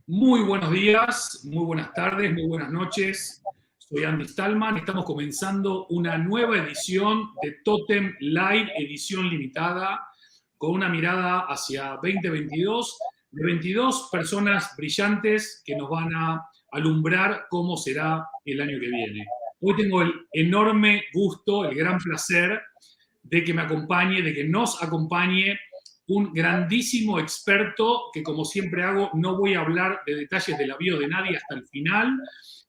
Muy buenos días, muy buenas tardes, muy buenas noches. Soy Andy Stallman. Estamos comenzando una nueva edición de Totem Live, edición limitada, con una mirada hacia 2022, de 22 personas brillantes que nos van a alumbrar cómo será el año que viene. Hoy tengo el enorme gusto, el gran placer de que me acompañe, de que nos acompañe un grandísimo experto que, como siempre hago, no voy a hablar de detalles de la bio de nadie hasta el final,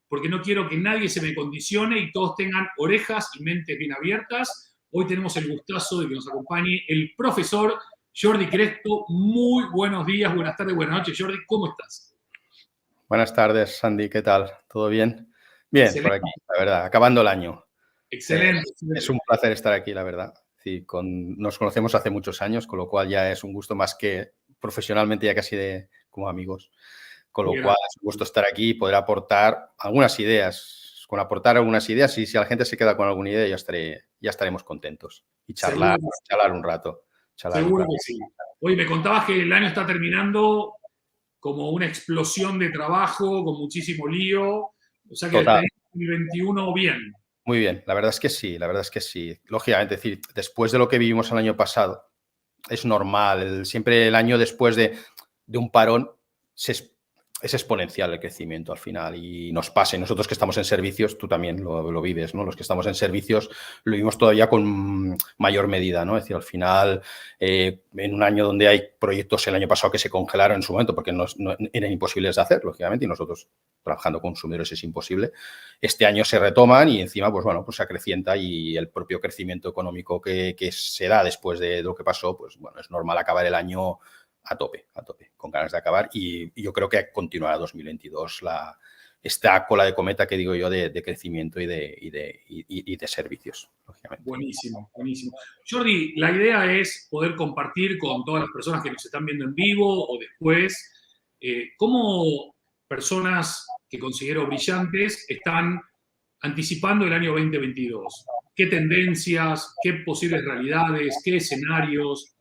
porque no quiero que nadie se me condicione y todos tengan orejas y mentes bien abiertas. Hoy tenemos el gustazo de que nos acompañe el profesor Jordi Crespo. Muy buenos días, buenas tardes, buenas noches. Jordi, ¿cómo estás? Buenas tardes, Sandy. ¿Qué tal? ¿Todo bien? Bien, Excelente. por aquí, la verdad. Acabando el año. Excelente. Es un placer estar aquí, la verdad. Sí, nos conocemos hace muchos años, con lo cual ya es un gusto más que profesionalmente, ya casi como amigos. Con lo cual es un gusto estar aquí y poder aportar algunas ideas. Con aportar algunas ideas, y si la gente se queda con alguna idea, ya estaremos contentos. Y charlar un rato. Seguro que sí. Oye, me contabas que el año está terminando como una explosión de trabajo, con muchísimo lío. O sea que Total. el 2021 bien. Muy bien, la verdad es que sí, la verdad es que sí. Lógicamente, es decir, después de lo que vivimos el año pasado, es normal. Siempre el año después de un parón es exponencial el crecimiento al final y nos pasa. Y nosotros que estamos en servicios, tú también lo vives, ¿no? Los que estamos en servicios lo vivimos todavía con mayor medida, ¿no? Es decir, al final, en un año donde hay proyectos el año pasado que se congelaron en su momento porque no eran imposibles de hacer, lógicamente, y nosotros trabajando con consumidores es imposible, este año se retoman y encima, pues bueno, pues se acrecienta y el propio crecimiento económico que se da después de lo que pasó, pues bueno, es normal acabar el año a tope, con ganas de acabar y yo creo que continuará 2022 esta cola de cometa que digo yo de crecimiento y de servicios, lógicamente. Buenísimo, buenísimo. Jordi, la idea es poder compartir con todas las personas que nos están viendo en vivo o después, cómo personas que considero brillantes están anticipando el año 2022. ¿Qué tendencias, qué posibles realidades, qué escenarios,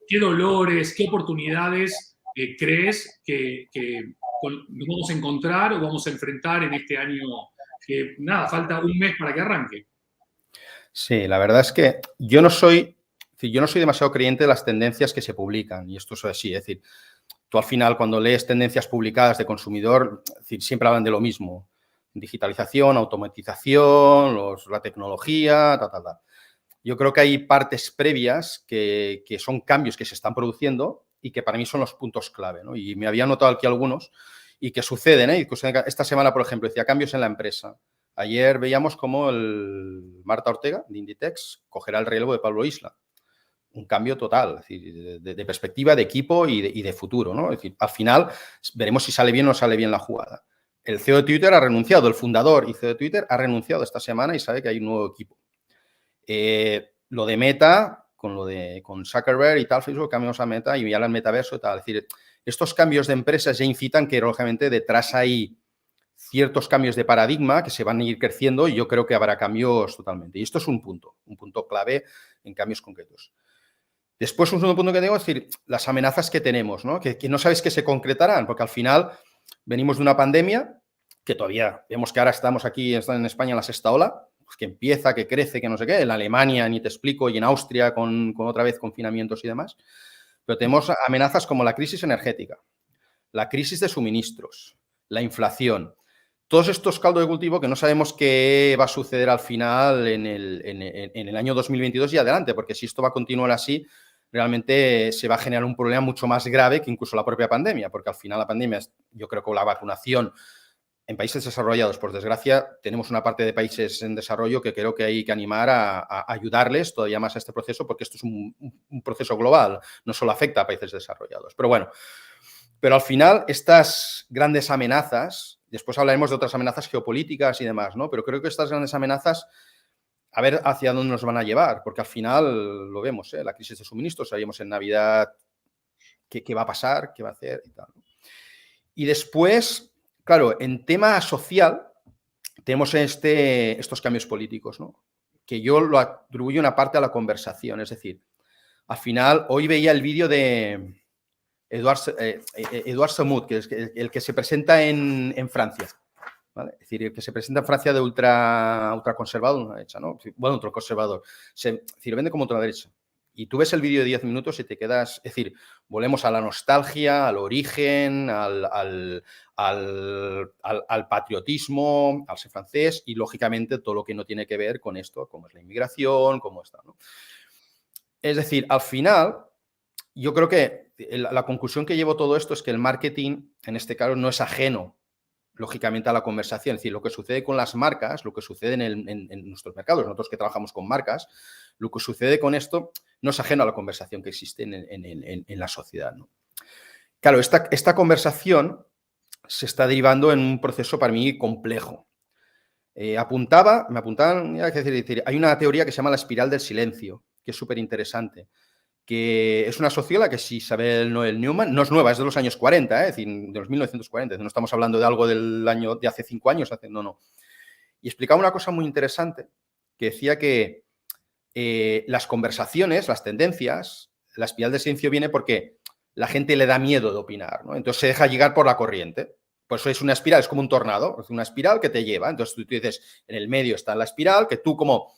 qué dolores, qué oportunidades crees que nos vamos a encontrar o vamos a enfrentar en este año que, nada, falta un mes para que arranque? Sí, la verdad es que yo no soy demasiado creyente de las tendencias que se publican, y esto es así, es decir, tú al final cuando lees tendencias publicadas de consumidor, es decir, siempre hablan de lo mismo, digitalización, automatización, la tecnología, tal. Yo creo que hay partes previas que son cambios que se están produciendo y que para mí son los puntos clave, ¿no? Y me había notado aquí algunos y que suceden, ¿eh? Esta semana, por ejemplo, decía cambios en la empresa. Ayer veíamos cómo Marta Ortega, de Inditex, cogerá el relevo de Pablo Isla. Un cambio total, es decir, de perspectiva, de equipo y de futuro, ¿no? Es decir, al final veremos si sale bien o no sale bien la jugada. El CEO de Twitter ha renunciado, el fundador y CEO de Twitter ha renunciado esta semana y sabe que hay un nuevo equipo. Lo de Meta, con Zuckerberg y tal, Facebook, cambios a Meta y ya al metaverso y tal. Es decir, estos cambios de empresas ya incitan que, lógicamente, detrás hay ciertos cambios de paradigma que se van a ir creciendo y yo creo que habrá cambios totalmente. Y esto es un punto clave en cambios concretos. Después, un segundo punto que tengo es decir, las amenazas que tenemos, ¿no? Que no sabes que se concretarán, porque al final venimos de una pandemia que todavía vemos que ahora estamos aquí en España en la sexta ola, pues que empieza, que crece, que no sé qué. En Alemania, ni te explico, y en Austria con otra vez confinamientos y demás. Pero tenemos amenazas como la crisis energética, la crisis de suministros, la inflación. Todos estos caldos de cultivo que no sabemos qué va a suceder al final en el año 2022 y adelante, porque si esto va a continuar así, realmente se va a generar un problema mucho más grave que incluso la propia pandemia, porque al final la pandemia, yo creo que la vacunación en países desarrollados, por desgracia, tenemos una parte de países en desarrollo que creo que hay que animar a ayudarles todavía más a este proceso, porque esto es un proceso global, no solo afecta a países desarrollados. Pero bueno, al final estas grandes amenazas, después hablaremos de otras amenazas geopolíticas y demás, ¿no? Pero creo que estas grandes amenazas, a ver hacia dónde nos van a llevar, porque al final lo vemos, ¿eh? La crisis de suministros, sabíamos en Navidad qué va a pasar, qué va a hacer y tal. Y después, claro, en tema social tenemos estos cambios políticos, ¿no? Que yo lo atribuyo una parte a la conversación, es decir, al final, hoy veía el vídeo de Edouard Saumur, que es el que se presenta en Francia. ¿Vale? Es decir, el que se presenta en Francia de ultraconservador, ultraderecha, ¿no? Bueno, ultraconservador. Es decir, vende como ultraderecha. Y tú ves el vídeo de 10 minutos y te quedas... Es decir, volvemos a la nostalgia, al origen, al patriotismo, al ser francés y, lógicamente, todo lo que no tiene que ver con esto, como es la inmigración, como está, ¿no? Es decir, al final, yo creo que la conclusión que llevo todo esto es que el marketing, en este caso, no es ajeno, lógicamente, a la conversación. Es decir, lo que sucede con las marcas, lo que sucede en nuestros mercados, nosotros que trabajamos con marcas, lo que sucede con esto no es ajeno a la conversación que existe en la sociedad, ¿no? Claro, esta conversación se está derivando en un proceso para mí complejo. Me apuntaban, es decir, hay una teoría que se llama la espiral del silencio, que es súper interesante, que es una socióloga que es Isabel Noel Neumann, no es nueva, es de los años 40, es decir, de los 1940, no estamos hablando de algo del año de hace 5 años, no. Y explicaba una cosa muy interesante, que decía que las conversaciones, las tendencias, la espiral del silencio viene porque la gente le da miedo de opinar, ¿no? Entonces se deja llegar por la corriente. Por eso es una espiral, es como un tornado, es una espiral que te lleva. Entonces tú dices, en el medio está la espiral, que tú como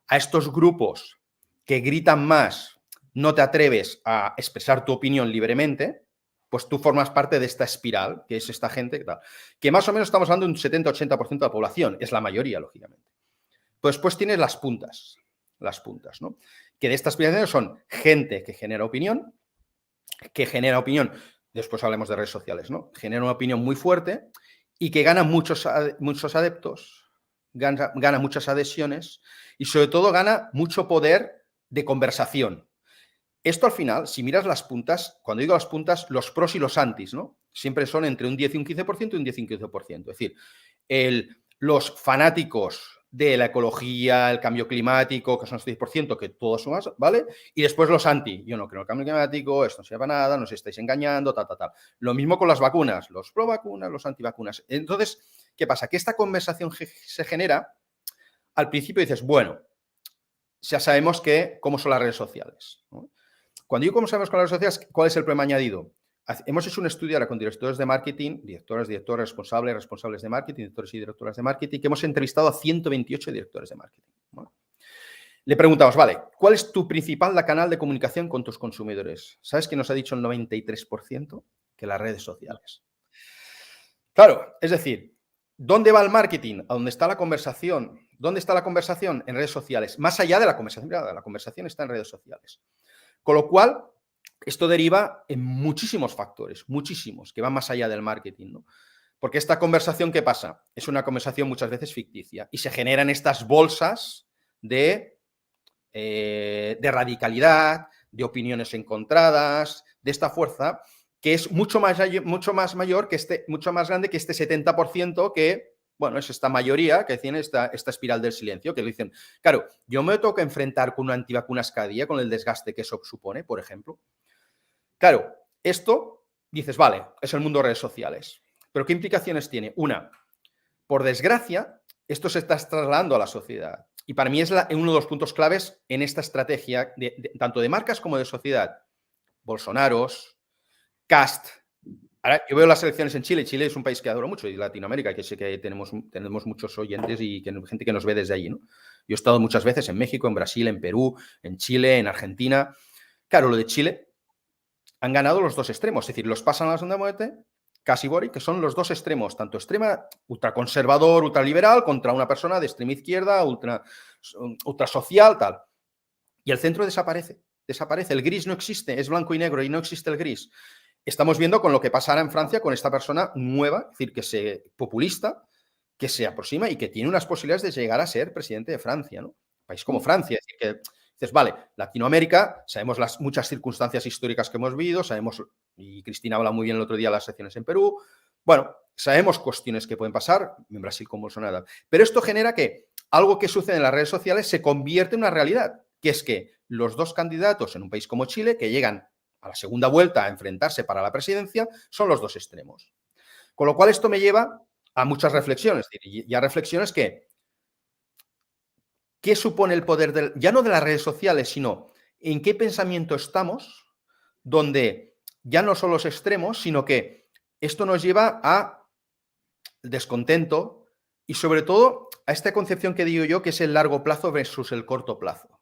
a estos grupos que gritan más no te atreves a expresar tu opinión libremente, pues tú formas parte de esta espiral, que es esta gente que más o menos estamos hablando de un 70-80% de la población, es la mayoría, lógicamente. Pues después tienes las puntas, ¿no? Que de estas espiral son gente que genera opinión, después hablemos de redes sociales, ¿no? Genera una opinión muy fuerte y que gana muchos adeptos, gana muchas adhesiones y sobre todo gana mucho poder de conversación. Esto al final, si miras las puntas, cuando digo las puntas, los pros y los antis, ¿no? Siempre son entre un 10 y un 15% y un 10 y un 15%. Es decir, los fanáticos de la ecología, el cambio climático, que son los 10%, que todos son más, ¿vale? Y después los anti. Yo no creo en el cambio climático, esto no sirve para nada, nos estáis engañando, tal. Lo mismo con las vacunas, los pro vacunas, los antivacunas. Entonces, ¿qué pasa? Que esta conversación se genera, al principio dices, bueno, ya sabemos cómo son las redes sociales, ¿no? Cuando digo cómo sabemos con las redes sociales, ¿cuál es el problema añadido? Hemos hecho un estudio ahora con directores de marketing, directores, responsables de marketing, directores y directoras de marketing, que hemos entrevistado a 128 directores de marketing, ¿no? Le preguntamos, vale, ¿cuál es tu principal canal de comunicación con tus consumidores? ¿Sabes qué nos ha dicho el 93%? Que las redes sociales. Claro, es decir, ¿dónde va el marketing? ¿A dónde está la conversación? ¿Dónde está la conversación? En redes sociales. Más allá de la conversación, la conversación está en redes sociales. Con lo cual, esto deriva en muchísimos factores, muchísimos, que van más allá del marketing, ¿no? Porque esta conversación, ¿qué pasa? Es una conversación muchas veces ficticia y se generan estas bolsas de radicalidad, de opiniones encontradas, de esta fuerza que es mucho más mayor que mucho más grande que este 70% que, bueno, es esta mayoría que tiene esta espiral del silencio, que dicen, claro, yo me tengo que enfrentar con una antivacunas cada día, con el desgaste que eso supone, por ejemplo. Claro, esto, dices, vale, es el mundo de redes sociales, pero ¿qué implicaciones tiene? Una, por desgracia, esto se está trasladando a la sociedad. Y para mí es uno de los puntos claves en esta estrategia, tanto de marcas como de sociedad. Bolsonaros, Cast. Ahora, yo veo las elecciones en Chile. Chile es un país que adoro mucho, y Latinoamérica, que sé que tenemos muchos oyentes y gente que nos ve desde allí, ¿no? Yo he estado muchas veces en México, en Brasil, en Perú, en Chile, en Argentina. Claro, lo de Chile, han ganado los dos extremos, es decir, los pasan a la segunda muerte, Kast y Boric, que son los dos extremos, tanto extrema, ultraconservador, ultraliberal, contra una persona de extrema izquierda, ultrasocial, tal. Y el centro desaparece, el gris no existe, es blanco y negro y no existe el gris. Estamos viendo con lo que pasará en Francia con esta persona nueva, es decir, populista, que se aproxima y que tiene unas posibilidades de llegar a ser presidente de Francia, ¿no? Un país como Francia, es decir, que dices, vale, Latinoamérica, sabemos las muchas circunstancias históricas que hemos vivido, sabemos, y Cristina habla muy bien el otro día de las elecciones en Perú, bueno, sabemos cuestiones que pueden pasar en Brasil con Bolsonaro, pero esto genera que algo que sucede en las redes sociales se convierte en una realidad, que es que los dos candidatos en un país como Chile, que llegan a la segunda vuelta a enfrentarse para la presidencia, son los dos extremos. Con lo cual esto me lleva a muchas reflexiones, y a reflexiones que ¿qué supone el poder ya no de las redes sociales, sino en qué pensamiento estamos, donde ya no son los extremos, sino que esto nos lleva a descontento y sobre todo a esta concepción que digo yo, que es el largo plazo versus el corto plazo.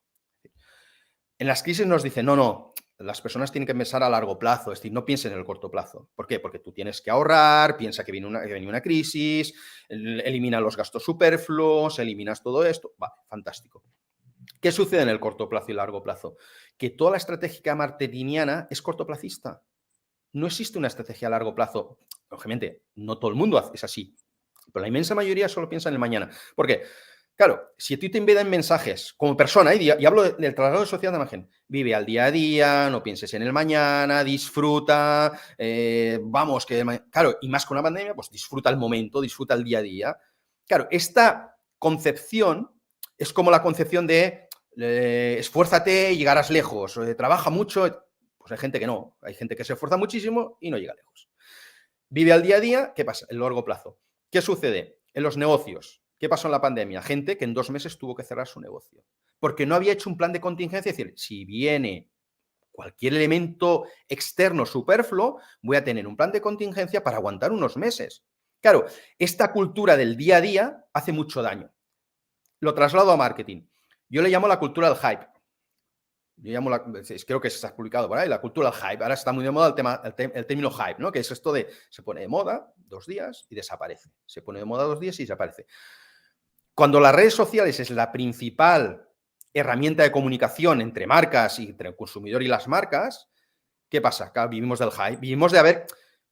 En las crisis nos dicen, no, las personas tienen que pensar a largo plazo, es decir, no piensen en el corto plazo. ¿Por qué? Porque tú tienes que ahorrar, piensa que viene una crisis, elimina los gastos superfluos, eliminas todo esto. Vale, fantástico. ¿Qué sucede en el corto plazo y largo plazo? Que toda la estrategia marketingiana es cortoplacista. No existe una estrategia a largo plazo. Lógicamente, no todo el mundo es así, pero la inmensa mayoría solo piensa en el mañana. ¿Por qué? Claro, si a ti te envían mensajes como persona, y hablo del traslado de sociedad de imagen, vive al día a día, no pienses en el mañana, disfruta, vamos, que claro, y más con la pandemia, pues disfruta el momento, disfruta el día a día. Claro, esta concepción es como la concepción de esfuérzate y llegarás lejos, trabaja mucho, pues hay gente que no, hay gente que se esfuerza muchísimo y no llega lejos. Vive al día a día, ¿qué pasa? El largo plazo. ¿Qué sucede? En los negocios. ¿Qué pasó en la pandemia? Gente que en 2 meses tuvo que cerrar su negocio. Porque no había hecho un plan de contingencia. Es decir, si viene cualquier elemento externo superfluo, voy a tener un plan de contingencia para aguantar unos meses. Claro, esta cultura del día a día hace mucho daño. Lo traslado a marketing. Yo le llamo la cultura del hype. Creo que se ha publicado por ahí, la cultura del hype. Ahora está muy de moda el término hype, ¿no? Que es esto de se pone de moda 2 días y desaparece. Se pone de moda 2 días y desaparece. Cuando las redes sociales es la principal herramienta de comunicación entre marcas y entre el consumidor y las marcas, ¿qué pasa? Acá vivimos del hype, vivimos de a ver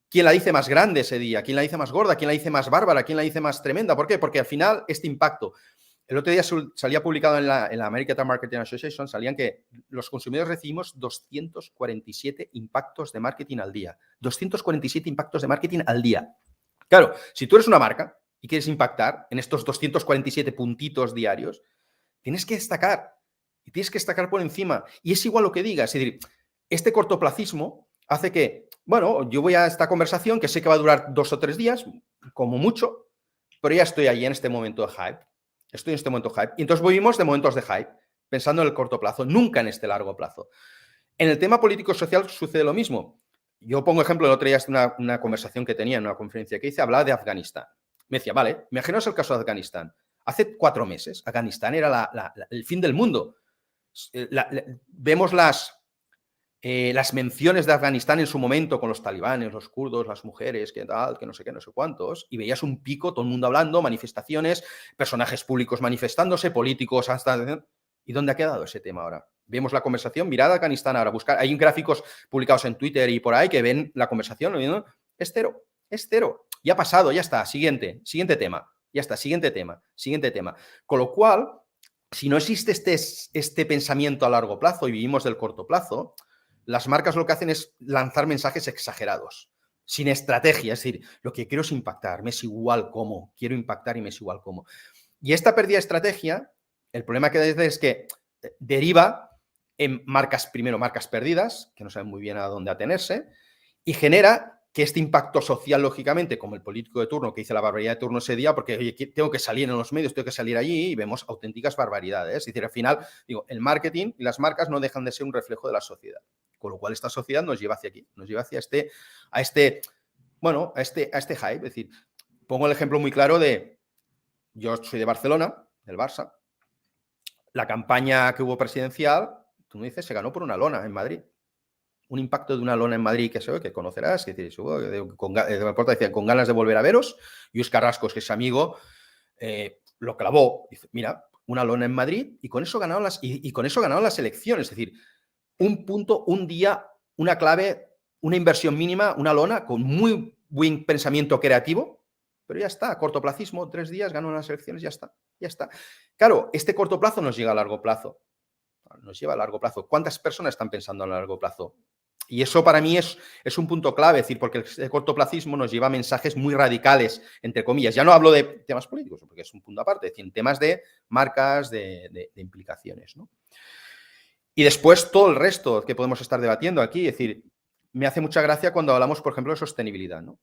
quién la dice más grande ese día, quién la dice más gorda, quién la dice más bárbara, quién la dice más tremenda. ¿Por qué? Porque al final este impacto. El otro día salía publicado en la American Marketing Association, salían que los consumidores recibimos 247 impactos de marketing al día. 247 impactos de marketing al día. Claro, si tú eres una marca y quieres impactar en estos 247 puntitos diarios, tienes que destacar. Y tienes que destacar por encima. Y es igual lo que digas. Es decir, este cortoplacismo hace que, bueno, yo voy a esta conversación que sé que va a durar 2 o 3 días, como mucho, pero ya estoy ahí en este momento de hype. Estoy en este momento de hype. Y entonces vivimos de momentos de hype, pensando en el corto plazo, nunca en este largo plazo. En el tema político-social sucede lo mismo. Yo pongo ejemplo, el otro día una conversación que tenía en una conferencia que hice, hablaba de Afganistán. Me decía, vale, imaginaos el caso de Afganistán. Hace 4 meses, Afganistán era el fin del mundo. Vemos las menciones de Afganistán en su momento con los talibanes, los kurdos, las mujeres, que tal, que no sé qué, no sé cuántos, y veías un pico, todo el mundo hablando, manifestaciones, personajes públicos manifestándose, políticos hasta... ¿Y dónde ha quedado ese tema ahora? Vemos la conversación, mirad a Afganistán ahora, buscar, hay gráficos publicados en Twitter y por ahí que ven la conversación, ¿no? Es cero, ya ha pasado, ya está, siguiente tema, ya está, siguiente tema. Con lo cual, si no existe este pensamiento a largo plazo y vivimos del corto plazo, las marcas lo que hacen es lanzar mensajes exagerados, sin estrategia. Es decir, lo que quiero es impactar, me es igual cómo, quiero impactar y me es igual cómo. Y esta pérdida de estrategia, el problema que es que deriva en marcas perdidas, que no saben muy bien a dónde atenerse, y genera que este impacto social, lógicamente, como el político de turno que hizo la barbaridad de turno ese día, porque oye, tengo que salir en los medios, tengo que salir allí y vemos auténticas barbaridades. Es decir, al final, digo, el marketing y las marcas no dejan de ser un reflejo de la sociedad. Con lo cual, esta sociedad nos lleva hacia aquí, nos lleva hacia este hype. Es decir, pongo el ejemplo muy claro de, yo soy de Barcelona, del Barça, la campaña que hubo presidencial, tú me dices, se ganó por una lona en Madrid. Un impacto de una lona en Madrid que conocerás, que decís, con ganas de volver a veros. Y Luis Carrascos, que es amigo, lo clavó. Dice, mira, una lona en Madrid y con eso ganaron las elecciones. Es decir, un punto, un día, una clave, una inversión mínima, una lona con muy buen pensamiento creativo, pero ya está, cortoplacismo, 3 días, ganó las elecciones, ya está. Claro, este corto plazo nos llega a largo plazo. Nos lleva a largo plazo. ¿Cuántas personas están pensando a largo plazo? Y eso para mí es un punto clave, es decir, porque el cortoplacismo nos lleva a mensajes muy radicales, entre comillas. Ya no hablo de temas políticos, porque es un punto aparte, es decir, temas de marcas, de implicaciones, ¿no? Y después todo el resto que podemos estar debatiendo aquí, es decir, me hace mucha gracia cuando hablamos, por ejemplo, de sostenibilidad, ¿no?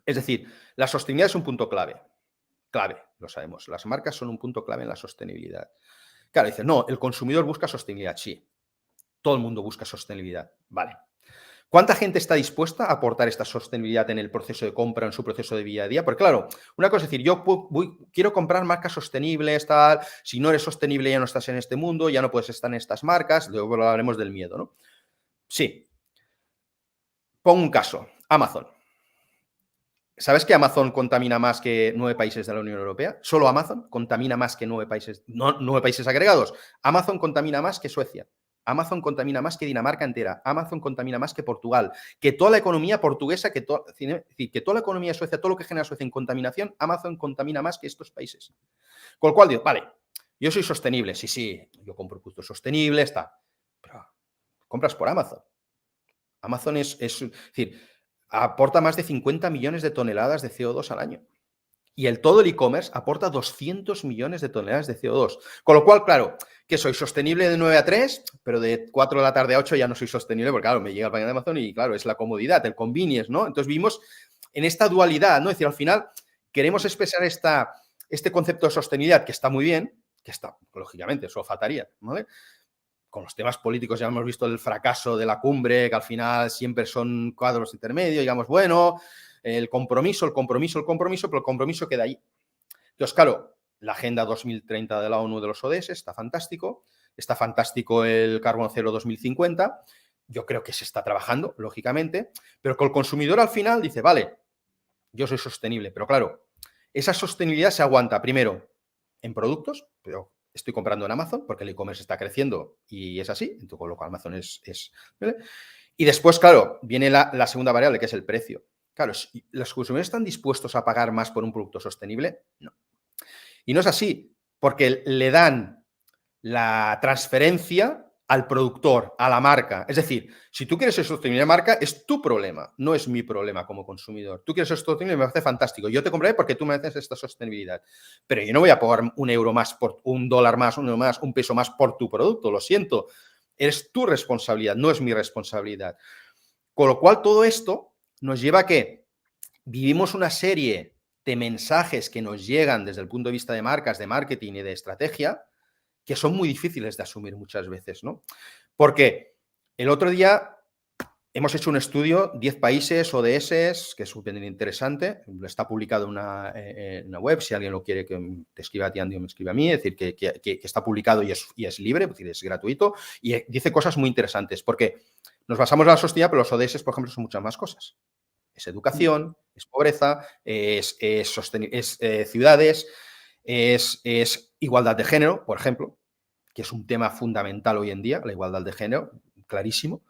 Es decir, la sostenibilidad es un punto clave, lo sabemos. Las marcas son un punto clave en la sostenibilidad. Claro, dicen, no, el consumidor busca sostenibilidad, sí. Todo el mundo busca sostenibilidad, vale. ¿Cuánta gente está dispuesta a aportar esta sostenibilidad en el proceso de compra, en su proceso de día a día? Porque claro, una cosa es decir, yo quiero comprar marcas sostenibles, tal, si no eres sostenible ya no estás en este mundo, ya no puedes estar en estas marcas, luego hablaremos del miedo, ¿no? Sí. Pongo un caso, Amazon. ¿Sabes que Amazon contamina más que 9 países de la Unión Europea? Solo Amazon contamina más que 9 países, no 9 países agregados. Amazon contamina más que Suecia. Amazon contamina más que Dinamarca entera. Amazon contamina más que Portugal. Que toda la economía portuguesa, que toda la economía de Suecia, todo lo que genera Suecia en contaminación, Amazon contamina más que estos países. Con lo cual digo, vale, yo soy sostenible, sí, yo compro productos sostenibles, está. Pero compras por Amazon. Amazon es decir, aporta más de 50 millones de toneladas de CO2 al año. Y todo el e-commerce aporta 200 millones de toneladas de CO2. Con lo cual, claro, que soy sostenible de 9 a 3, pero de 4 de la tarde a 8 ya no soy sostenible porque, claro, me llega el paquete de Amazon y, claro, es la comodidad, el convenience, ¿no? Entonces vivimos en esta dualidad, ¿no? Es decir, al final queremos expresar este concepto de sostenibilidad que está muy bien, que está, lógicamente, eso faltaría, ¿vale? Con los temas políticos ya hemos visto el fracaso de la cumbre, que al final siempre son cuadros intermedios, digamos, bueno, el compromiso, pero el compromiso queda ahí. Entonces, claro, la Agenda 2030 de la ONU de los ODS está fantástico el Carbono Cero 2050, yo creo que se está trabajando, lógicamente, pero con el consumidor al final dice, vale, yo soy sostenible, pero claro, esa sostenibilidad se aguanta primero en productos, pero estoy comprando en Amazon porque el e-commerce está creciendo y es así, con lo cual Amazon ¿vale? Y después, claro, viene la segunda variable, que es el precio. Claro, ¿los consumidores están dispuestos a pagar más por un producto sostenible? No. Y no es así, porque le dan la transferencia al productor, a la marca. Es decir, si tú quieres ser sostenible de marca, es tu problema, no es mi problema como consumidor. Tú quieres ser sostenible, me parece fantástico. Yo te compraré porque tú mereces esta sostenibilidad. Pero yo no voy a pagar €1 más, por $1 más, €1 más, $1 más por tu producto, lo siento. Es tu responsabilidad, no es mi responsabilidad. Con lo cual, todo esto nos lleva a que vivimos una serie de mensajes que nos llegan desde el punto de vista de marcas, de marketing y de estrategia, que son muy difíciles de asumir muchas veces, ¿no? Porque el otro día hemos hecho un estudio, 10 países ODS, que es súper interesante, está publicado en una web, si alguien lo quiere que te escriba a ti, Andy, o me escriba a mí, es decir, que está publicado y es libre, es decir, es gratuito, y dice cosas muy interesantes, porque nos basamos en la sostenibilidad, pero los ODS, por ejemplo, son muchas más cosas. Es educación, es pobreza, es ciudades, es igualdad de género, por ejemplo, que es un tema fundamental hoy en día, la igualdad de género, clarísimo.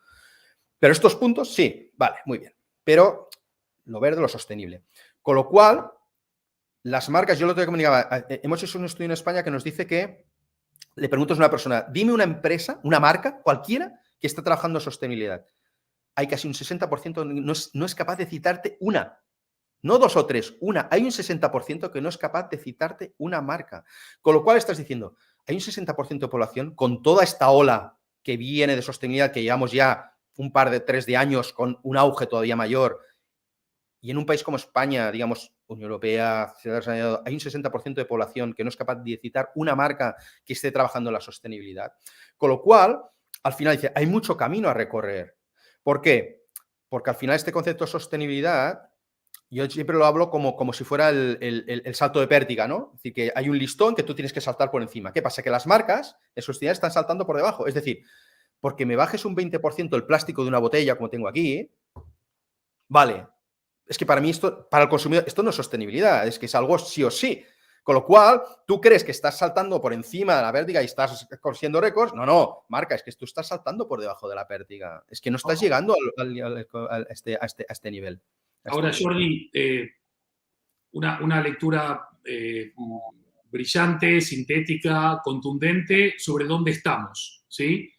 Pero estos puntos, sí, vale, muy bien. Pero lo verde, lo sostenible. Con lo cual, las marcas, yo lo tengo que comunicar, hemos hecho un estudio en España que nos dice que le preguntas a una persona, dime una empresa, una marca, cualquiera, que está trabajando en sostenibilidad. Hay casi un 60% no es capaz de citarte una. No 2 o 3, una. Hay un 60% que no es capaz de citarte una marca. Con lo cual estás diciendo, hay un 60% de población con toda esta ola que viene de sostenibilidad, que llevamos ya un par de 3 de años con un auge todavía mayor, y en un país como España, digamos, Unión Europea, hay un 60% de población que no es capaz de citar una marca que esté trabajando en la sostenibilidad. Con lo cual, al final dice, hay mucho camino a recorrer. ¿Por qué? Porque al final este concepto de sostenibilidad, yo siempre lo hablo como si fuera el salto de pértiga, ¿no? Es decir, que hay un listón que tú tienes que saltar por encima. ¿Qué pasa? Que las marcas en sostenibilidad están saltando por debajo. Es decir, porque me bajes un 20% el plástico de una botella, como tengo aquí, vale. Es que para mí para el consumidor, esto no es sostenibilidad, es que es algo sí o sí. Con lo cual, tú crees que estás saltando por encima de la pértiga y estás consiguiendo récords. No, marca, es que tú estás saltando por debajo de la pértiga. Es que no estás llegando a este nivel. Ahora, Jordi, una lectura brillante, sintética, contundente sobre dónde estamos, ¿sí?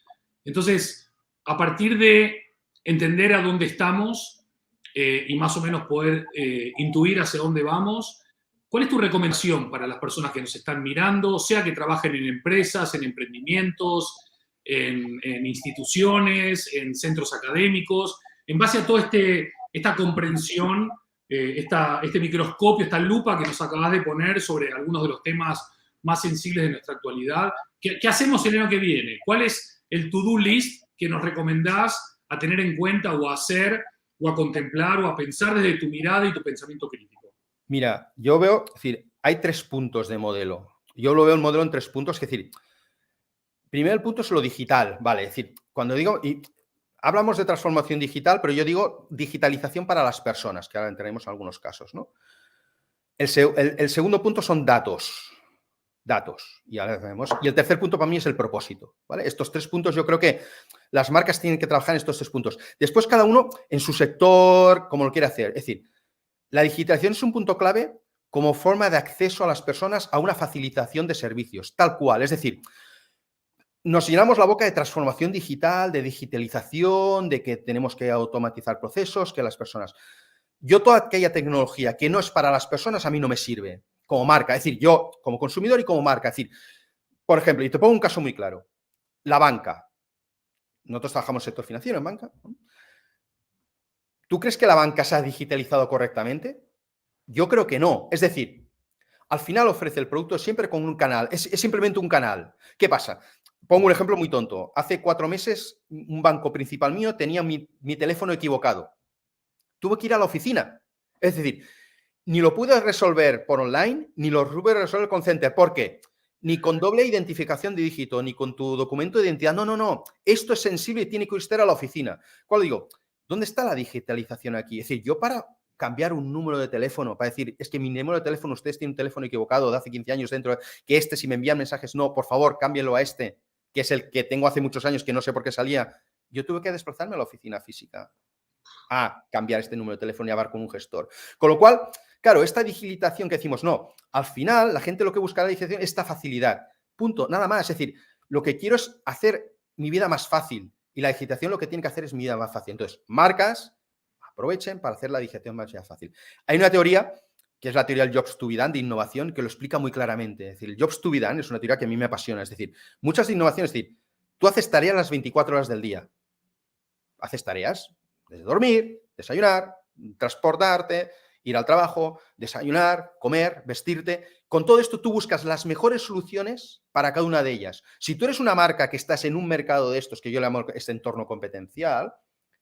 Entonces, a partir de entender a dónde estamos y más o menos poder intuir hacia dónde vamos, ¿cuál es tu recomendación para las personas que nos están mirando, sea que trabajen en empresas, en emprendimientos, en instituciones, en centros académicos, en base a toda esta comprensión, este microscopio, esta lupa que nos acabas de poner sobre algunos de los temas más sensibles de nuestra actualidad? ¿Qué hacemos el año que viene? ¿Cuál es el to-do list que nos recomendás a tener en cuenta o a hacer o a contemplar o a pensar desde tu mirada y tu pensamiento crítico? Mira, yo veo, es decir, hay 3 puntos de modelo. Yo lo veo el modelo en 3 puntos, es decir, primero el punto es lo digital, ¿vale? Es decir, cuando digo, y hablamos de transformación digital, pero yo digo digitalización para las personas, que ahora entraremos en algunos casos, ¿no? El segundo punto son datos. Datos. Y ahora tenemos. Y el tercer punto para mí es el propósito, ¿vale? Estos 3 puntos yo creo que las marcas tienen que trabajar en estos 3 puntos. Después cada uno en su sector, como lo quiere hacer. Es decir, la digitalización es un punto clave como forma de acceso a las personas a una facilitación de servicios, tal cual. Es decir, nos llenamos la boca de transformación digital, de digitalización, de que tenemos que automatizar procesos, que las personas... Yo toda aquella tecnología que no es para las personas a mí no me sirve como marca. Es decir, yo como consumidor y como marca. Es decir, por ejemplo, y te pongo un caso muy claro. La banca. Nosotros trabajamos en el sector financiero en banca. ¿Tú crees que la banca se ha digitalizado correctamente? Yo creo que no. Es decir, al final ofrece el producto siempre con un canal. Es simplemente un canal. ¿Qué pasa? Pongo un ejemplo muy tonto. Hace 4 meses, un banco principal mío tenía mi teléfono equivocado. Tuve que ir a la oficina. Es decir, ni lo pude resolver por online, ni lo pude resolver con Center. ¿Por qué? Ni con doble identificación de dígito, ni con tu documento de identidad. No, no, no. Esto es sensible y tiene que usted ir a la oficina. ¿Cuál digo? ¿Dónde está la digitalización aquí? Es decir, yo para cambiar un número de teléfono, para decir, es que mi número de teléfono, ustedes tienen un teléfono equivocado de hace 15 años dentro, que si me envían mensajes, no, por favor, cámbienlo a este, que es el que tengo hace muchos años, que no sé por qué salía. Yo tuve que desplazarme a la oficina física a cambiar este número de teléfono y hablar con un gestor. Con lo cual, claro, esta digitalización que decimos, no, al final la gente lo que busca la digitalización es esta facilidad. Punto, nada más. Es decir, lo que quiero es hacer mi vida más fácil y la digitalización lo que tiene que hacer es mi vida más fácil. Entonces, marcas aprovechen para hacer la digitalización más fácil. Hay una teoría que es la teoría del Jobs to be done de innovación que lo explica muy claramente. Es decir, el Jobs to be done es una teoría que a mí me apasiona. Es decir, muchas innovaciones, es decir, tú haces tareas las 24 horas del día. Haces tareas desde dormir, desayunar, transportarte, ir al trabajo, desayunar, comer, vestirte. Con todo esto tú buscas las mejores soluciones para cada una de ellas. Si tú eres una marca que estás en un mercado de estos, que yo le llamo este entorno competencial,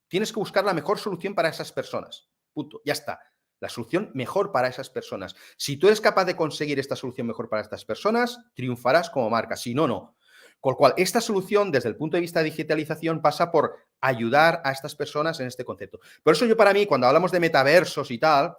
tienes que buscar la mejor solución para esas personas. Punto. Ya está. La solución mejor para esas personas. Si tú eres capaz de conseguir esta solución mejor para estas personas, triunfarás como marca. Si no, no. Con lo cual, esta solución, desde el punto de vista de digitalización, pasa por ayudar a estas personas en este concepto. Por eso yo, para mí, cuando hablamos de metaversos y tal,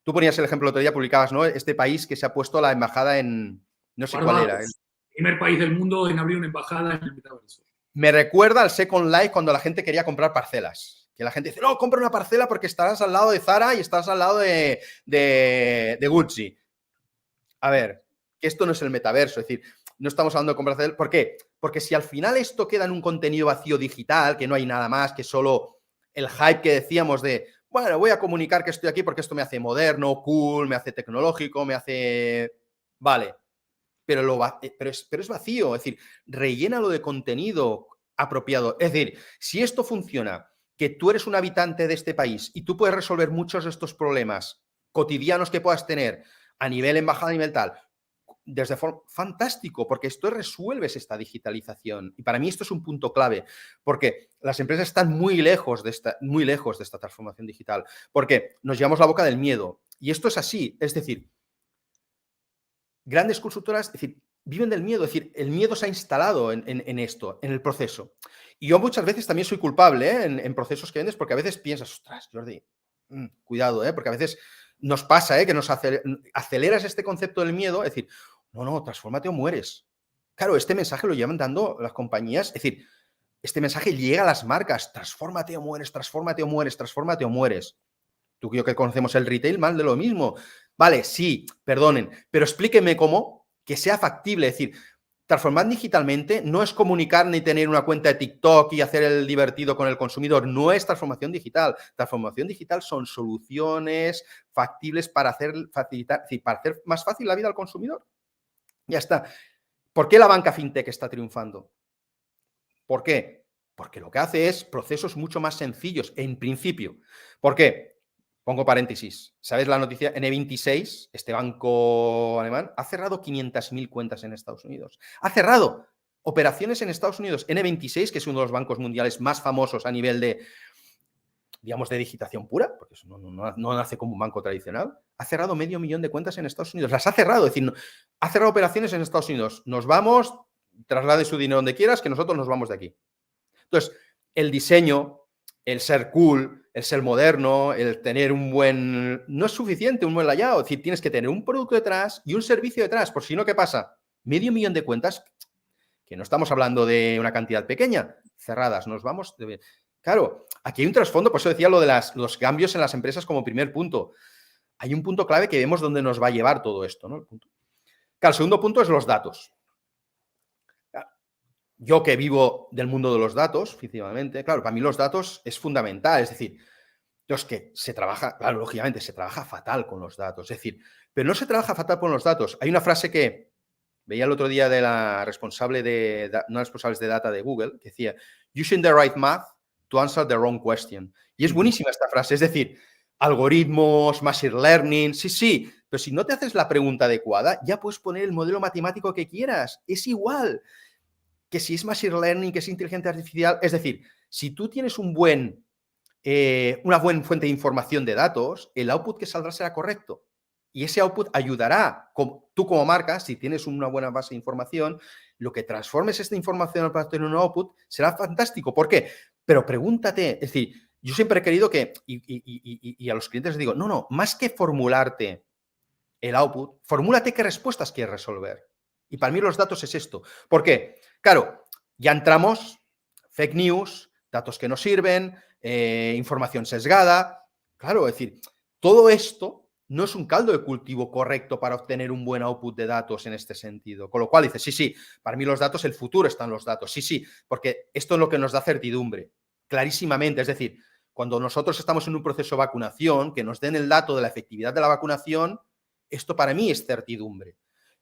tú ponías el ejemplo el otro día, publicabas, ¿no? Este país que se ha puesto la embajada en... No sé Barbados, cuál era. El primer país del mundo en abrir una embajada en el metaverso. Me recuerda al Second Life cuando la gente quería comprar parcelas. Que la gente dice, no, compra una parcela porque estarás al lado de Zara y estás al lado de Gucci. A ver, que esto no es el metaverso, es decir, no estamos hablando de comprar parcelas. ¿Por qué? Porque si al final esto queda en un contenido vacío digital, que no hay nada más que solo el hype que decíamos de, bueno, voy a comunicar que estoy aquí porque esto me hace moderno, cool, me hace tecnológico, me hace... Vale, pero es vacío, es decir, rellénalo de contenido apropiado. Es decir, si esto funciona, que tú eres un habitante de este país y tú puedes resolver muchos de estos problemas cotidianos que puedas tener a nivel embajada, a nivel tal, desde fantástico, porque esto resuelves esta digitalización. Y para mí esto es un punto clave, porque las empresas están muy lejos de esta transformación digital, porque nos llevamos la boca del miedo. Y esto es así, es decir, grandes consultoras, es decir, viven del miedo, es decir, el miedo se ha instalado en esto, en el proceso. Y yo muchas veces también soy culpable en procesos que vendes, porque a veces piensas, ostras, Jordi, cuidado, porque a veces nos pasa que nos aceleras este concepto del miedo, es decir, no, transfórmate o mueres. Claro, este mensaje lo llevan dando las compañías, es decir, este mensaje llega a las marcas, transfórmate o mueres, transfórmate o mueres, transfórmate o mueres. Tú y yo que conocemos el retail, mal de lo mismo. Vale, sí, perdonen, pero explíquenme cómo, que sea factible. Es decir, transformar digitalmente no es comunicar ni tener una cuenta de TikTok y hacer el divertido con el consumidor. No es transformación digital. Transformación digital son soluciones factibles para hacer más fácil la vida al consumidor. Ya está. ¿Por qué la banca fintech está triunfando? ¿Por qué? Porque lo que hace es procesos mucho más sencillos, en principio. ¿Por qué? Pongo paréntesis. ¿Sabes la noticia? N26, este banco alemán, ha cerrado 500.000 cuentas en Estados Unidos. ¡Ha cerrado! operaciones en Estados Unidos. N26, que es uno de los bancos mundiales más famosos a nivel de, digamos, de digitación pura, porque eso no nace como un banco tradicional, ha cerrado 500.000 de cuentas en Estados Unidos. Las ha cerrado, es decir, ha cerrado operaciones en Estados Unidos. Nos vamos, traslade su dinero donde quieras, que nosotros nos vamos de aquí. Entonces, el diseño, el ser cool, el ser moderno, el tener un buen... No es suficiente un buen layout, es decir, tienes que tener un producto detrás y un servicio detrás, por si no, ¿qué pasa? 500.000 de cuentas, que no estamos hablando de una cantidad pequeña, cerradas, nos vamos... Claro, aquí hay un trasfondo, por eso decía lo de los cambios en las empresas como primer punto. Hay un punto clave que vemos dónde nos va a llevar todo esto, ¿no? Claro, el segundo punto es los datos. Yo que vivo del mundo de los datos, efectivamente, claro, para mí los datos es fundamental, es decir, es que se trabaja, claro, lógicamente, se trabaja fatal con los datos, es decir, pero no se trabaja fatal con los datos. Hay una frase que veía el otro día de la responsable de, una responsables de data de Google, que decía, using the right math to answer the wrong question. Y es buenísima esta frase, es decir, algoritmos, machine learning, sí, pero si no te haces la pregunta adecuada, ya puedes poner el modelo matemático que quieras, es igual que si es machine learning, que es inteligencia artificial. Es decir, si tú tienes una buena fuente de información de datos, el output que saldrá será correcto. Y ese output ayudará, tú como marca, si tienes una buena base de información, lo que transformes esta información para tener un output será fantástico. ¿Por qué? Pero pregúntate, es decir, yo siempre he querido que, y a los clientes les digo, no, más que formularte el output, formúlate qué respuestas quieres resolver. Y para mí los datos es esto. ¿Por qué? Claro, ya entramos, fake news, datos que no sirven, información sesgada. Claro, es decir, todo esto no es un caldo de cultivo correcto para obtener un buen output de datos en este sentido. Con lo cual dices, sí, para mí los datos, el futuro están los datos. Sí, porque esto es lo que nos da certidumbre, clarísimamente. Es decir, cuando nosotros estamos en un proceso de vacunación, que nos den el dato de la efectividad de la vacunación, esto para mí es certidumbre.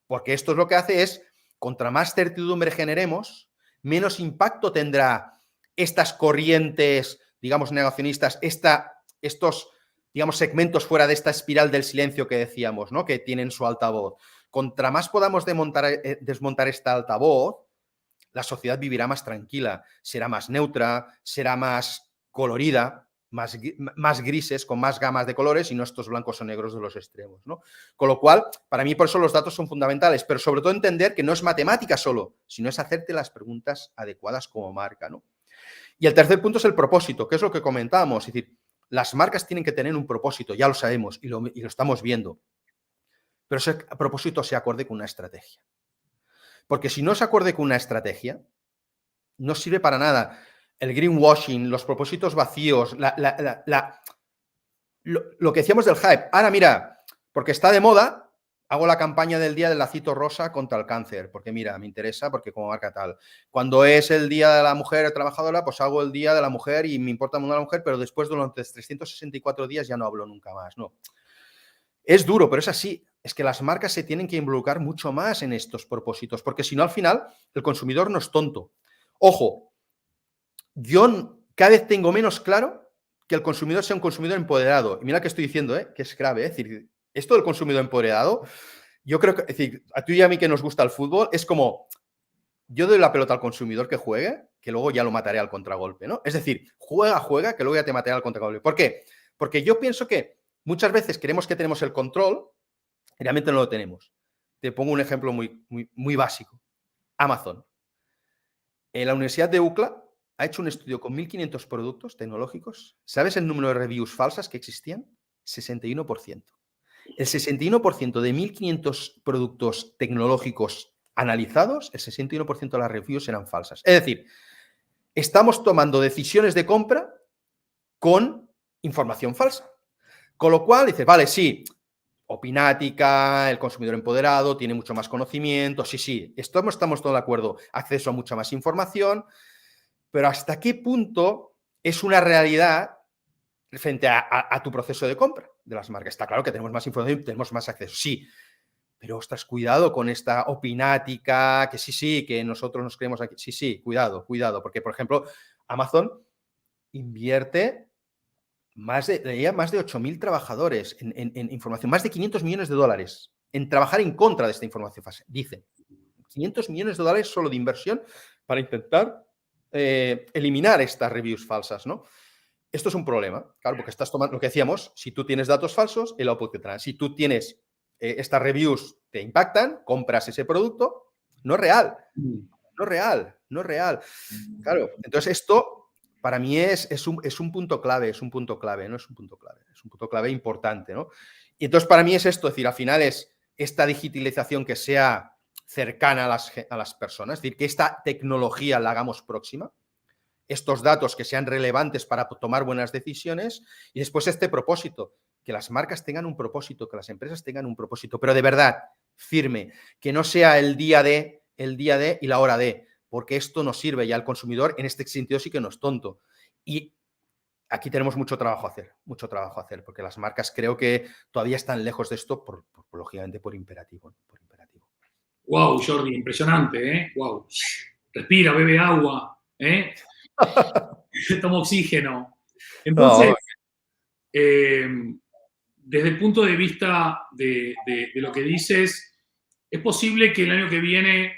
Porque esto es lo que hace es, contra más certidumbre generemos, menos impacto tendrá estas corrientes, digamos, negacionistas, estos, digamos, segmentos fuera de esta espiral del silencio que decíamos, ¿no? Que tienen su altavoz. Contra más podamos desmontar esta altavoz, la sociedad vivirá más tranquila, será más neutra, será más colorida, más grises, con más gamas de colores y no estos blancos o negros de los extremos, ¿no? Con lo cual, para mí por eso los datos son fundamentales, pero sobre todo entender que no es matemática solo, sino es hacerte las preguntas adecuadas como marca, ¿no? Y el tercer punto es el propósito, que es lo que comentábamos, es decir, las marcas tienen que tener un propósito, ya lo sabemos y lo estamos viendo, pero ese propósito se acorde con una estrategia. Porque si no se acorde con una estrategia, no sirve para nada. El greenwashing, los propósitos vacíos, lo que decíamos del hype. Ahora mira, porque está de moda, hago la campaña del día del lacito rosa contra el cáncer, porque mira, me interesa, porque como marca tal. Cuando es el día de la mujer trabajadora, pues hago el día de la mujer y me importa el mundo de la mujer, pero después durante 364 días ya no hablo nunca más, no. Es duro, pero es así. Es que las marcas se tienen que involucrar mucho más en estos propósitos, porque si no, al final, el consumidor no es tonto. Ojo, yo cada vez tengo menos claro que el consumidor sea un consumidor empoderado. Y mira que estoy diciendo, que es grave. Es decir, esto del consumidor empoderado, yo creo que, es decir, a tú y a mí que nos gusta el fútbol, es como, yo doy la pelota al consumidor que juegue, que luego ya lo mataré al contragolpe, ¿no? Es decir, juega, que luego ya te mataré al contragolpe. ¿Por qué? Porque yo pienso que muchas veces creemos que tenemos el control y realmente no lo tenemos. Te pongo un ejemplo muy básico. Amazon. En la Universidad de UCLA ha hecho un estudio con 1.500 productos tecnológicos. ¿Sabes el número de reviews falsas que existían? 61%. El 61% de 1.500 productos tecnológicos analizados, el 61% de las reviews eran falsas. Es decir, estamos tomando decisiones de compra con información falsa. Con lo cual dices, vale, sí, Opinática, el consumidor empoderado, tiene mucho más conocimiento, sí, estamos todos de acuerdo, acceso a mucha más información, pero ¿hasta qué punto es una realidad frente a tu proceso de compra de las marcas? Está claro que tenemos más información, tenemos más acceso, sí, pero ostras, cuidado con esta opinática, que sí, que nosotros nos creemos aquí, sí, cuidado, porque por ejemplo, Amazon invierte más de 8.000 trabajadores en información, más de $500 millones en trabajar en contra de esta información falsa, dicen. 500 millones de dólares solo de inversión para intentar eliminar estas reviews falsas, ¿no? Esto es un problema, claro, porque estás tomando, lo que decíamos, si tú tienes datos falsos, el output que traen. Si tú tienes estas reviews te impactan, compras ese producto, no es real, no es real, no es real. Claro, entonces esto para mí es un punto clave, es un punto clave, no es un punto clave, es un punto clave importante, ¿no? Y entonces para mí es esto, es decir, al final es esta digitalización que sea cercana a las personas, es decir, que esta tecnología la hagamos próxima, estos datos que sean relevantes para tomar buenas decisiones y después este propósito, que las marcas tengan un propósito, que las empresas tengan un propósito, pero de verdad, firme, que no sea el día de y la hora de, porque esto no sirve ya al consumidor, en este sentido sí que no es tonto. Y aquí tenemos mucho trabajo a hacer, porque las marcas creo que todavía están lejos de esto, lógicamente por imperativo, ¿no? Por imperativo. Wow, Jordi, impresionante, ¿eh? Wow. Respira, bebe agua, ¿eh? Toma oxígeno. Entonces, No. Desde el punto de vista de lo que dices, ¿es posible que el año que viene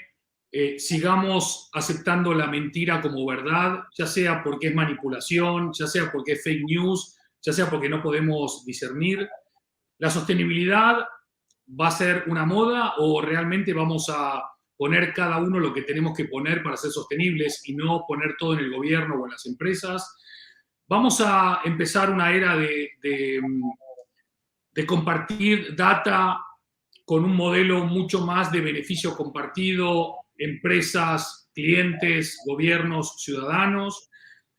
sigamos aceptando la mentira como verdad, ya sea porque es manipulación, ya sea porque es fake news, ya sea porque no podemos discernir? ¿La sostenibilidad va a ser una moda o realmente vamos a poner cada uno lo que tenemos que poner para ser sostenibles y no poner todo en el gobierno o en las empresas? Vamos a empezar una era de compartir data con un modelo mucho más de beneficio compartido, empresas, clientes, gobiernos, ciudadanos.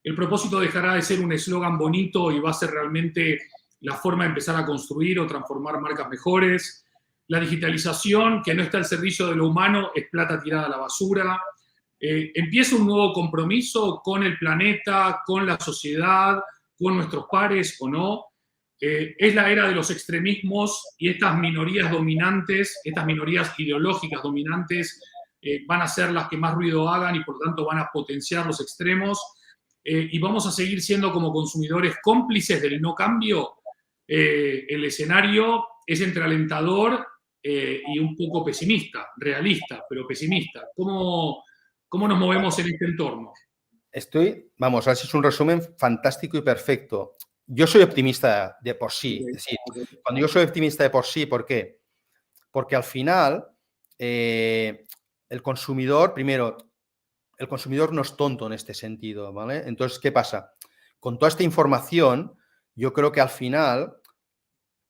El propósito dejará de ser un eslogan bonito y va a ser realmente la forma de empezar a construir o transformar marcas mejores. La digitalización, que no está al servicio de lo humano, es plata tirada a la basura. Empieza un nuevo compromiso con el planeta, con la sociedad, con nuestros pares o no. Es la era de los extremismos y estas minorías dominantes, estas minorías ideológicas dominantes, van a ser las que más ruido hagan y por lo tanto van a potenciar los extremos. Y vamos a seguir siendo como consumidores cómplices del no cambio. El escenario es entre alentador y un poco pesimista, realista, pero pesimista. ¿Cómo nos movemos en este entorno? Vamos, es un resumen fantástico y perfecto. Yo soy optimista de por sí. Okay. Es decir, cuando yo soy optimista de por sí, ¿por qué? Porque al final el consumidor, primero, el consumidor no es tonto en este sentido, ¿vale? Entonces, ¿qué pasa? Con toda esta información, yo creo que al final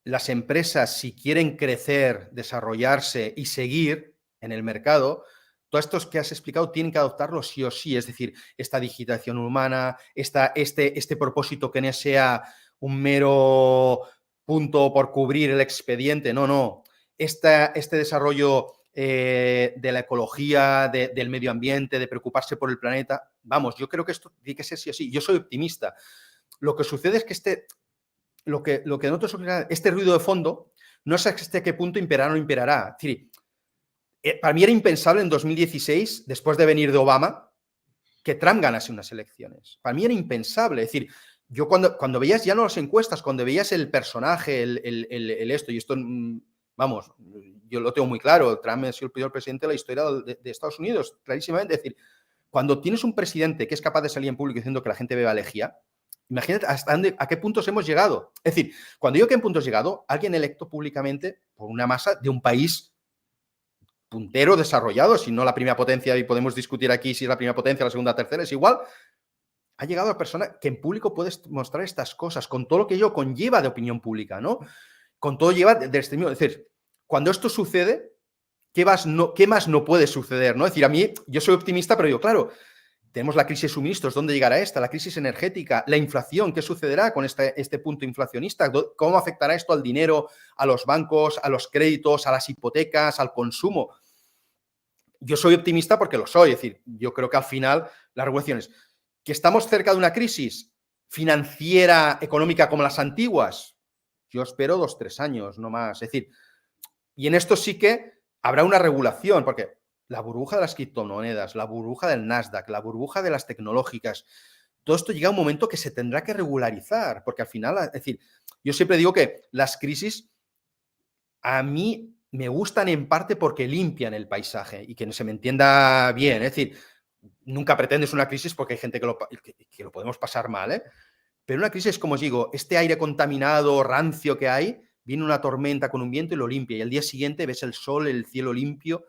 las empresas, si quieren crecer, desarrollarse y seguir en el mercado, todos estos que has explicado tienen que adoptarlo sí o sí, es decir, esta digitalización humana, este propósito que no sea un mero punto por cubrir el expediente, no. Este desarrollo de la ecología, del medio ambiente, de preocuparse por el planeta, vamos, yo creo que esto tiene que ser sí o sí. Yo soy optimista. Lo que sucede es que lo que nosotros, este ruido de fondo, no sé hasta qué punto imperará o no imperará. Es decir, para mí era impensable en 2016, después de venir de Obama, que Trump ganase unas elecciones. Para mí era impensable. Es decir, yo cuando veías ya no las encuestas, cuando veías el personaje, esto, y esto, vamos, yo lo tengo muy claro, Trump ha sido el primer presidente de la historia de Estados Unidos, clarísimamente. Es decir, cuando tienes un presidente que es capaz de salir en público diciendo que la gente beba lejía, imagínate a qué puntos hemos llegado. Es decir, cuando digo que en puntos llegado, alguien electo públicamente por una masa de un país puntero, desarrollado, si no la primera potencia, y podemos discutir aquí si es la primera potencia, la segunda, tercera, es igual, ha llegado a la persona que en público puedes mostrar estas cosas, con todo lo que ello conlleva de opinión pública, ¿no? Con todo lleva de extremo. Es decir, cuando esto sucede, ¿qué más no puede suceder, ¿no? Es decir, a mí, yo soy optimista, pero digo, claro, tenemos la crisis de suministros, ¿dónde llegará esta? La crisis energética, la inflación, ¿qué sucederá con este punto inflacionista? ¿Cómo afectará esto al dinero, a los bancos, a los créditos, a las hipotecas, al consumo? Yo soy optimista porque lo soy, es decir, yo creo que al final las regulaciones, que estamos cerca de una crisis financiera, económica como las antiguas, yo espero 2-3 años, no más. Es decir, y en esto sí que habrá una regulación, porque la burbuja de las criptomonedas, la burbuja del Nasdaq, la burbuja de las tecnológicas, todo esto llega a un momento que se tendrá que regularizar, porque al final, es decir, yo siempre digo que las crisis, a mí, me gustan en parte porque limpian el paisaje y que no se me entienda bien. Es decir, nunca pretendes una crisis porque hay gente que lo podemos pasar mal, ¿eh? Pero una crisis, como os digo, este aire contaminado, rancio que hay, viene una tormenta con un viento y lo limpia. Y al día siguiente ves el sol, el cielo limpio.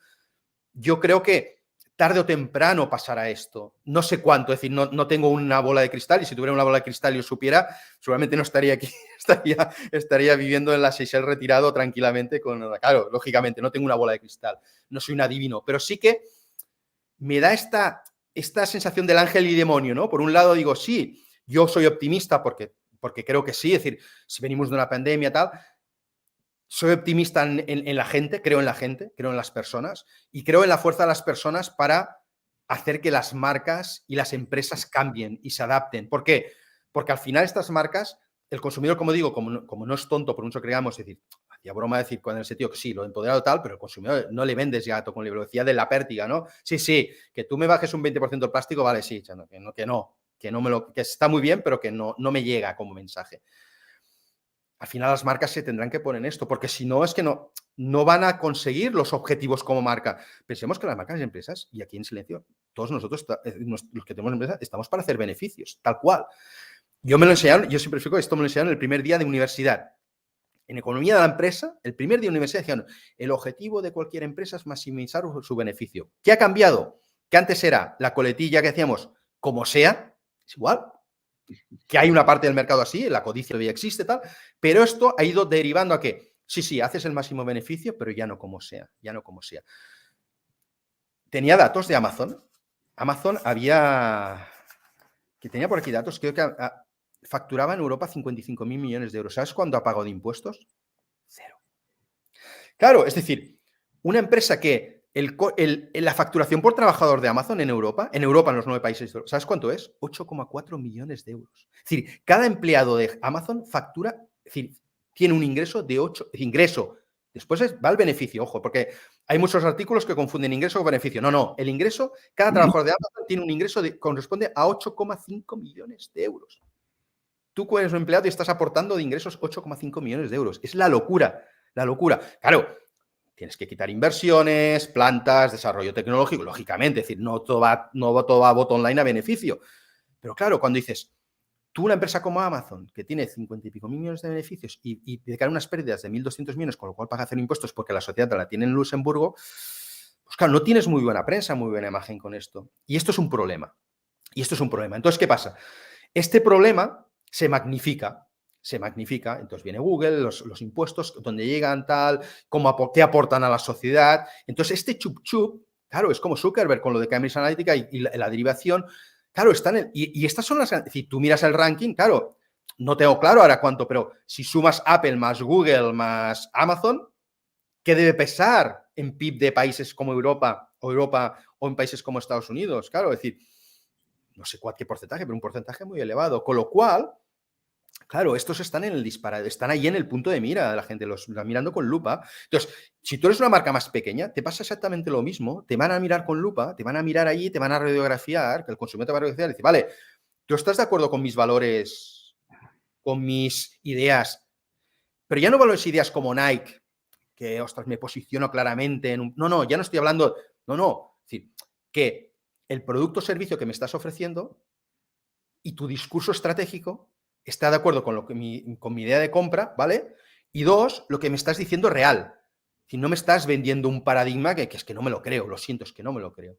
Yo creo que tarde o temprano pasará esto. No sé cuánto, es decir, no tengo una bola de cristal y si tuviera una bola de cristal y lo supiera, seguramente no estaría aquí, estaría viviendo en la Seychelles retirado tranquilamente. Claro, lógicamente, no tengo una bola de cristal, no soy un adivino, pero sí que me da esta sensación del ángel y demonio, ¿no? Por un lado digo, sí, yo soy optimista porque creo que sí, es decir, si venimos de una pandemia tal, soy optimista en la gente, creo en las personas y creo en la fuerza de las personas para hacer que las marcas y las empresas cambien y se adapten. ¿Por qué? Porque al final estas marcas, el consumidor, como digo, como no es tonto, por mucho que creamos, es decir, hacía broma de decir en el sentido que sí, lo empoderado tal, pero el consumidor no le vendes gato con la velocidad de la pértiga, ¿no? Sí, que tú me bajes un 20% el plástico, vale, sí, que está muy bien, pero que no me llega como mensaje. Al final las marcas se tendrán que poner en esto, porque si no es que no van a conseguir los objetivos como marca. Pensemos que las marcas y empresas, y aquí en silencio, todos nosotros, los que tenemos empresas, estamos para hacer beneficios, tal cual. Yo siempre explico que esto me lo enseñaron el primer día de universidad. En economía de la empresa, el primer día de universidad dijeron, el objetivo de cualquier empresa es maximizar su beneficio. ¿Qué ha cambiado? Que antes era la coletilla que hacíamos, como sea, es igual, que hay una parte del mercado así, la codicia todavía existe, tal, pero esto ha ido derivando a que, sí, haces el máximo beneficio, pero ya no como sea. Tenía datos de Amazon. Amazon tenía por aquí datos, creo que facturaba en Europa 55.000 millones de euros. ¿Sabes cuánto ha pagado de impuestos? 0. Claro, es decir, una empresa que la facturación por trabajador de Amazon en Europa, en los 9 países, ¿sabes cuánto es? 8,4 millones de euros. Es decir, cada empleado de Amazon factura, es decir, tiene un ingreso de 8, ingreso. Después va el beneficio, ojo, porque hay muchos artículos que confunden ingreso con beneficio. No, el ingreso, cada trabajador de Amazon tiene un ingreso corresponde a 8,5 millones de euros. Tú eres un empleado y estás aportando de ingresos 8,5 millones de euros. Es la locura. Claro, tienes que quitar inversiones, plantas, desarrollo tecnológico, lógicamente, es decir, no todo va bottom line a beneficio. Pero claro, cuando dices, tú una empresa como Amazon, que tiene 50 y pico mil millones de beneficios y declara unas pérdidas de 1.200 millones, con lo cual paga cero impuestos porque la sociedad la tiene en Luxemburgo, pues claro, no tienes muy buena prensa, muy buena imagen con esto. Y esto es un problema. Entonces, ¿qué pasa? Este problema se magnifica. Entonces viene Google, los impuestos, donde llegan tal, qué aportan a la sociedad. Entonces este chup, claro, es como Zuckerberg con lo de Cambridge Analytica y la derivación, claro, están y estas son las, es decir, tú miras el ranking, claro, no tengo claro ahora cuánto, pero si sumas Apple más Google más Amazon, ¿qué debe pesar en PIB de países como Europa o en países como Estados Unidos? Claro, es decir, no sé qué porcentaje, pero un porcentaje muy elevado, con lo cual, claro, estos están en el disparate, están ahí en el punto de mira de la gente, los mirando con lupa. Entonces, si tú eres una marca más pequeña, te pasa exactamente lo mismo, te van a mirar con lupa, te van a mirar allí, te van a radiografiar, que el consumidor te va a radiografiar y dice, vale, ¿tú estás de acuerdo con mis valores, con mis ideas? Pero ya no valores ideas como Nike, que, ostras, me posiciono claramente en un... No, ya no estoy hablando... No, es decir, que el producto o servicio que me estás ofreciendo y tu discurso estratégico está de acuerdo con mi idea de compra, ¿vale? Y dos, lo que me estás diciendo es real. Si no me estás vendiendo un paradigma que es que no me lo creo, lo siento, es que no me lo creo.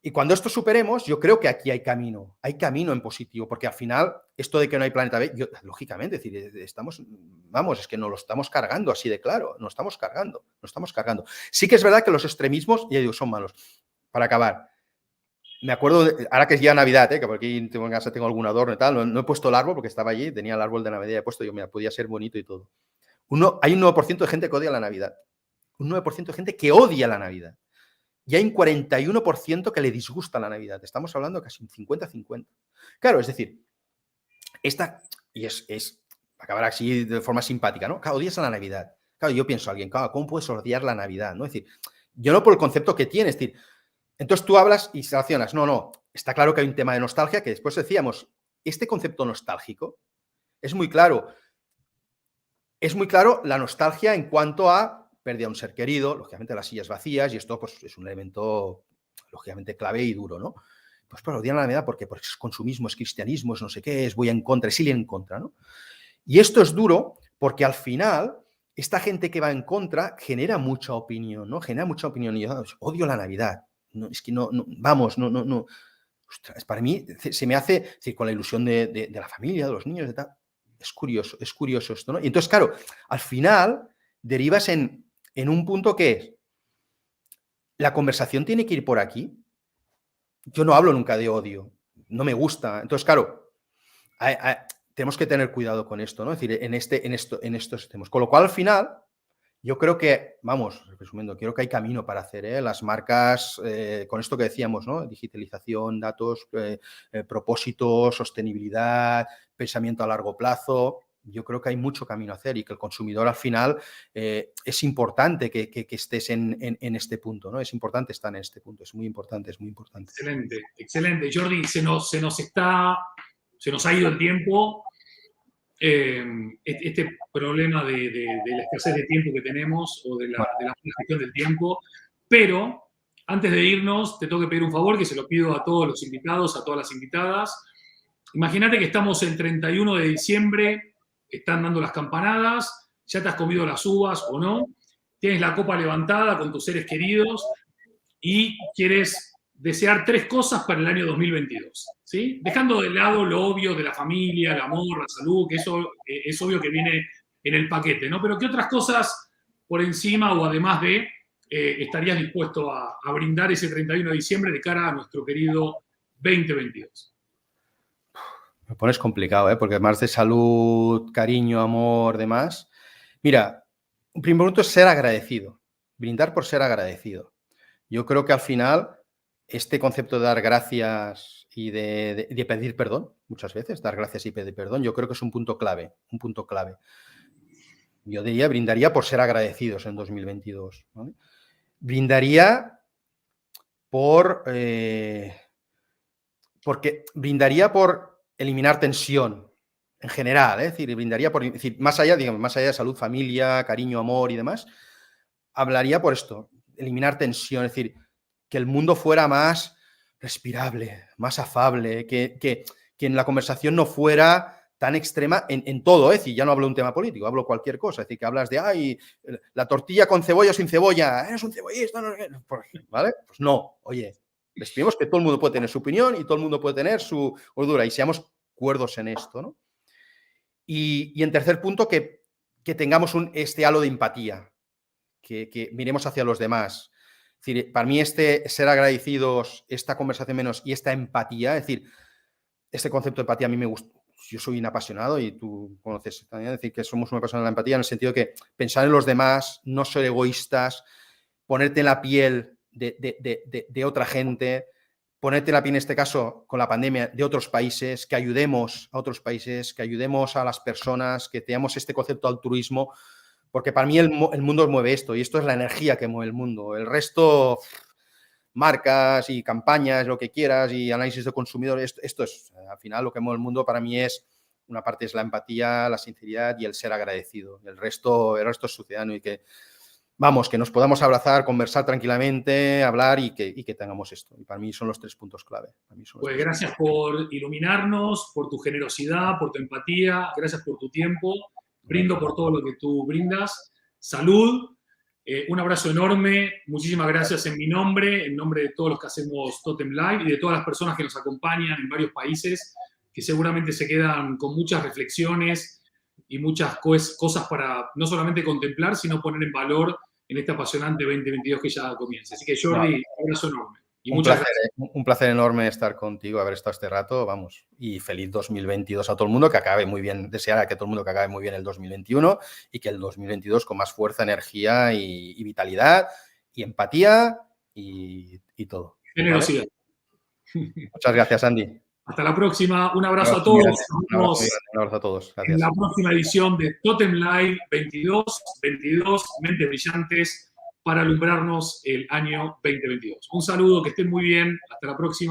Y cuando esto superemos, yo creo que aquí hay camino en positivo, porque al final, esto de que no hay planeta B, lógicamente, es decir, es que nos lo estamos cargando así de claro, nos estamos cargando. Sí que es verdad que los extremismos, ya digo, son malos. Para acabar, me acuerdo, ahora que es ya Navidad, que por aquí en casa tengo algún adorno y tal, no he puesto el árbol porque estaba allí, tenía el árbol de Navidad, he puesto, mira, podía ser bonito y todo. Hay un 9% de gente que odia la Navidad. Un 9% de gente que odia la Navidad. Y hay un 41% que le disgusta la Navidad. Estamos hablando casi un 50-50. Claro, es decir, es acabar así de forma simpática, ¿no? Claro, odias a la Navidad. Claro, yo pienso a alguien, claro, ¿cómo puedes odiar la Navidad? ¿No? Es decir, yo no por el concepto que tiene, es decir, entonces tú hablas y relacionas. No, está claro que hay un tema de nostalgia que después decíamos, este concepto nostálgico es muy claro. Es muy claro la nostalgia en cuanto a pérdida de un ser querido, lógicamente las sillas vacías, y esto pues, es un elemento, lógicamente, clave y duro, ¿no? Pues para odiar la Navidad, porque es consumismo, es cristianismo, es no sé qué, es voy en contra, es ir en contra, ¿no? Y esto es duro porque al final esta gente que va en contra genera mucha opinión, ¿no? Genera mucha opinión. Y yo odio la Navidad. No, es que no, vamos, no. Ostras, para mí se me hace, es decir, con la ilusión de la familia, de los niños, de tal. Es curioso esto, ¿no? Y entonces, claro, al final derivas en un punto que es, la conversación tiene que ir por aquí. Yo no hablo nunca de odio, no me gusta. Entonces, claro, tenemos que tener cuidado con esto, ¿no? Es decir, en estos temas. Con lo cual, al final, yo creo que, vamos, resumiendo, creo que hay camino para hacer, ¿eh? Las marcas, con esto que decíamos, ¿no? Digitalización, datos, propósitos, sostenibilidad, pensamiento a largo plazo. Yo creo que hay mucho camino a hacer y que el consumidor al final es importante que estés en este punto, ¿no? Es importante estar en este punto, es muy importante, es muy importante. Excelente, excelente. Jordi, se nos ha ido el tiempo. Este problema de la escasez de tiempo que tenemos o de la gestión del tiempo, pero antes de irnos te tengo que pedir un favor que se lo pido a todos los invitados, a todas las invitadas. Imagínate que estamos el 31 de diciembre, están dando las campanadas, ya te has comido las uvas o no, tienes la copa levantada con tus seres queridos y quieres desear 3 cosas para el año 2022, ¿sí? Dejando de lado lo obvio de la familia, el amor, la salud, que eso es obvio que viene en el paquete, ¿no? Pero ¿qué otras cosas por encima o además de estarías dispuesto a brindar ese 31 de diciembre de cara a nuestro querido 2022? Me pones complicado, ¿eh? Porque además de salud, cariño, amor, demás. Mira, un primer punto es ser agradecido. Brindar por ser agradecido. Yo creo que al final este concepto de dar gracias y de pedir perdón, muchas veces, dar gracias y pedir perdón, yo creo que es un punto clave, un punto clave. Yo diría, brindaría por ser agradecidos en 2022, ¿vale? Brindaría porque brindaría por eliminar tensión en general, es decir, brindaría por, es decir, más allá, digamos, más allá de salud, familia, cariño, amor y demás, hablaría por esto, eliminar tensión, es decir, que el mundo fuera más respirable, más afable, que en la conversación no fuera tan extrema en todo, es decir, ya no hablo de un tema político, hablo cualquier cosa, es decir, que hablas de, ay, la tortilla con cebolla o sin cebolla, eres un cebollista, no, ¿vale? Pues no, oye, respiremos que todo el mundo puede tener su opinión y todo el mundo puede tener su ordura y seamos cuerdos en esto, ¿no? Y en tercer punto, que tengamos este halo de empatía, que miremos hacia los demás. Es decir, para mí ser agradecidos, esta conversación menos y esta empatía, es decir, este concepto de empatía a mí me gusta. Yo soy un apasionado y tú conoces también, es decir, que somos una persona de la empatía en el sentido de que pensar en los demás, no ser egoístas, ponerte en la piel de otra gente, ponerte en la piel en este caso con la pandemia de otros países, que ayudemos a otros países, que ayudemos a las personas, que tengamos este concepto de altruismo, porque para mí el mundo mueve esto y esto es la energía que mueve el mundo. El resto, marcas y campañas, lo que quieras y análisis de consumidores, esto es, al final lo que mueve el mundo para mí es, una parte es la empatía, la sinceridad y el ser agradecido. El resto es sucedáneo y que, vamos, que nos podamos abrazar, conversar tranquilamente, hablar y que tengamos esto. Y para mí son los 3 puntos clave. Pues gracias por iluminarnos, por tu generosidad, por tu empatía, gracias por tu tiempo. Brindo por todo lo que tú brindas. Salud, un abrazo enorme. Muchísimas gracias en mi nombre, en nombre de todos los que hacemos Totem Live y de todas las personas que nos acompañan en varios países, que seguramente se quedan con muchas reflexiones y muchas cosas para no solamente contemplar, sino poner en valor en este apasionante 2022 que ya comienza. Así que, Jordi, un abrazo enorme. Y un placer enorme estar contigo, haber estado este rato, vamos, y feliz 2022 a todo el mundo, que acabe muy bien, desear a que todo el mundo que acabe muy bien el 2021 y que el 2022 con más fuerza, energía y vitalidad y empatía y todo. Generosidad. ¿Vale? Muchas gracias, Andy. Hasta la próxima. Un abrazo a todos. Un abrazo a todos. Gracias. En la próxima edición de Totem Live 22, Mentes Brillantes, para alumbrarnos el año 2022. Un saludo, que estén muy bien. Hasta la próxima.